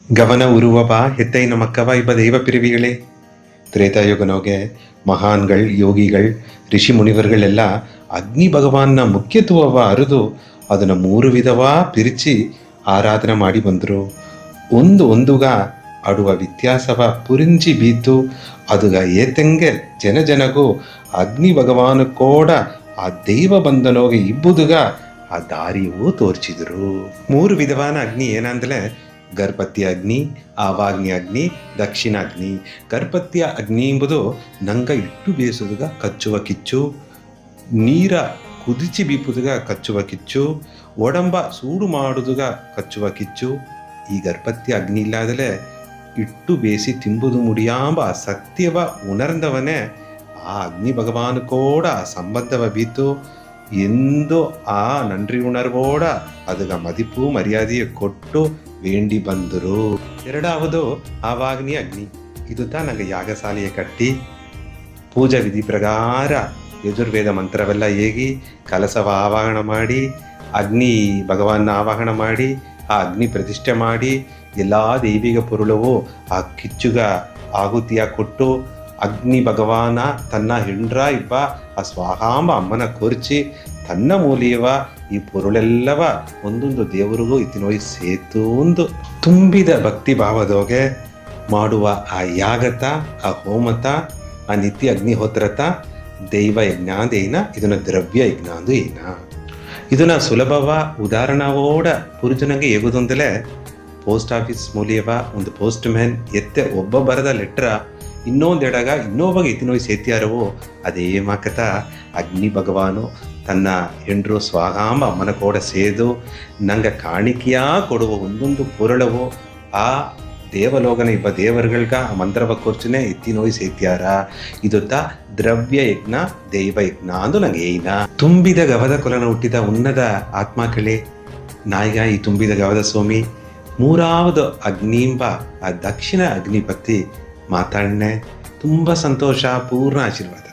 ಗವನ ಉರುವವ ಹೆತ್ತೈನ ಮಕ್ಕವ ಇಬ್ಬ ದೈವ பிரிவிகளே. திரேதாயுகனோಗೆ ಮಹಾನ್ಗಳ್ ಯೋಗಿಗಳ್ ಋಷಿ ಮುನಿವರ್ಗಳೆಲ್ಲ ಅಗ್ನಿ ಭಗವಾನ್ನ ಮುಖ್ಯತ್ವವ ಅರಿದು ಅದನ್ನು 3 ವಿಧವಾ ಪಿರಿಚಿ ಆರಾಧನೆ ಮಾಡಿ ಬಂದರು. ಒಂದುಗ ಆಡುವ ವ್ಯತ್ಯಾಸವ ಪುರಿಂಚಿ ಬೀತು ಅದುಗ ಏತೆಂಗೆ ಜನಗೂ ಅಗ್ನಿ ಭಗವಾನು ಕೂಡ ಆ ದೈವ ಬಂಧನೋಗೆ ಇಬ್ಬುದುಗ ಆ ದಾರಿಯೂ ತೋರ್ಚಿದರು. 3 ವಿಧವಾನ ಅಗ್ನಿ ಏನಂದ್ರೆ ಗರ್ಭತ್ಯ ಅಗ್ನಿ, ಆವಾಗ್ನಿ ಅಗ್ನಿ, ದಕ್ಷಿಣಾಗ್ನಿ. ಗರ್ಭತ್ಯ ಅಗ್ನಿ ಎಂಬುದು ನಂಗ ಇಟ್ಟು ಬೇಯಿಸುವುದಗ ಕಚ್ಚುವ ಕಿಚ್ಚು, ನೀರ ಕುದಿಸಿ ಬೀಪುದುಗ ಕಚ್ಚುವ ಕಿಚ್ಚು, ಒಡಂಬ ಸೂಡು ಮಾಡುದುಗ ಕಚ್ಚುವ ಕಿಚ್ಚು. ಈ ಗರ್ಭತ್ಯ ಅಗ್ನಿ ಇಲ್ಲಾದಲೆ ಇಟ್ಟು ಬೇಯಿಸಿ ತಿಂಬುದು ಮುಡಿಯಾಂಬ ಸತ್ಯವ ಉಣರ್ந்தவனே ಆ ಅಗ್ನಿ ಭಗವಾನು ಕೂಡ ಸಂಬಂಧವ ಬೀತು ಎಂದು ಆ ನನ್ರಿ ಉಣರ್ವೋಡ ಅದಗ ಮದಿಪು ಮರ್ಯಾದೆಯ ಕೊಟ್ಟು ವೇಂಡಿ ಬಂದರು. ಎರಡಾವುದು ಆವಾಗ್ನಿ ಅಗ್ನಿ. ಇದು ನಂಗೆ ಯಾಗಶಾಲೆಯ ಕಟ್ಟಿ ಪೂಜಾ ವಿಧಿ ಪ್ರಕಾರ ಯಜುರ್ವೇದ ಮಂತ್ರವೆಲ್ಲ ಹೇಗಿ ಕಲಸವ ಆವಾಹನ ಮಾಡಿ ಅಗ್ನಿ ಭಗವಾನ್ನ ಆವಾಹನ ಮಾಡಿ ಆ ಅಗ್ನಿ ಪ್ರತಿಷ್ಠೆ ಮಾಡಿ ಎಲ್ಲ ದೈವಿಕ ಪೊರುಳವು ಆ ಕಿಚ್ಚುಗ ಆಹುತಿಯ ಕೊಟ್ಟು ಅಗ್ನಿ ಭಗವಾನ ತನ್ನ ಹೆಂಡ್ರ ಇಬ್ಬ ಆ ಸ್ವಾಹಾಂಬ ಅಮ್ಮನ ಕೊರ್ಚಿ ತನ್ನ ಮೂಲಿಯವ ಈ ಪೊರುಳೆಲ್ಲವ ಒಂದೊಂದು ದೇವರಿಗೂ ಇತ್ತಿನೋಯ್ ಸೇತೂಂದು ತುಂಬಿದ ಭಕ್ತಿ ಭಾವದೋಗೆ ಮಾಡುವ ಆ ಯಾಗತ, ಆ ಹೋಮತ, ಆ ನಿತ್ಯ ಅಗ್ನಿಹೋತ್ರತ ದೈವ ಯಜ್ಞಾಂದೇನ ಇದನ್ನ ದ್ರವ್ಯ ಯಜ್ಞಾಂದು ಏನ. ಇದನ್ನ ಸುಲಭವ ಉದಾಹರಣವೋಡ ಪುರುಜನಗೆ ಹೇಗುದೊಂದಲೇ ಪೋಸ್ಟ್ ಆಫೀಸ್ ಮೂಲಿಯವ ಒಂದು ಪೋಸ್ಟ್ ಮ್ಯಾನ್ ಎತ್ತೆ ಒಬ್ಬ ಬರದ ಲೆಟ್ರ ಇನ್ನೊಂದೆಡಗ ಇನ್ನೊಬ್ಬಗೆ ಇತ್ತಿನೋಯ್ ಸೇತ್ಯಾರವೋ ಅದೇ ಮಾಕತ ಅಗ್ನಿ ಭಗವಾನು ತನ್ನ ಹೆಂಡ್ರು ಸ್ವಾಹಾಂಬ ಅಮ್ಮನ ಕೂಡ ಸೇದು ನಂಗೆ ಕಾಣಿಕೆಯ ಕೊಡುವ ಒಂದೊಂದು ಪೊರಳವು ಆ ದೇವಲೋಕನ ಇಬ್ಬ ದೇವರುಗಳ್ಗ ಆ ಮಂತ್ರವ ಕೊರ್ಚನೆ ಎತ್ತಿನೋಯ್ ಸೇತ್ಯಾರ. ಇದುತ್ತ ದ್ರವ್ಯ ಯಜ್ಞ ದೈವ ಯಜ್ಞ ಅಂದು ನಂಗೆ ಏನ. ತುಂಬಿದ ಗವದ ಕೊಲನ ಹುಟ್ಟಿದ ಉನ್ನದ ಆತ್ಮಕಳೆ ನಾಯಿಗ ಈ ತುಂಬಿದ ಗವದ ಸ್ವಾಮಿ ಮೂರಾவது ಅಗ್ನಿಂಬ ಆ ದಕ್ಷಿಣ ಅಗ್ನಿಪತಿ ಮಾತಾಡ್ನೆ. ತುಂಬ ಸಂತೋಷ, ಪೂರ್ಣ ಆಶೀರ್ವಾದ.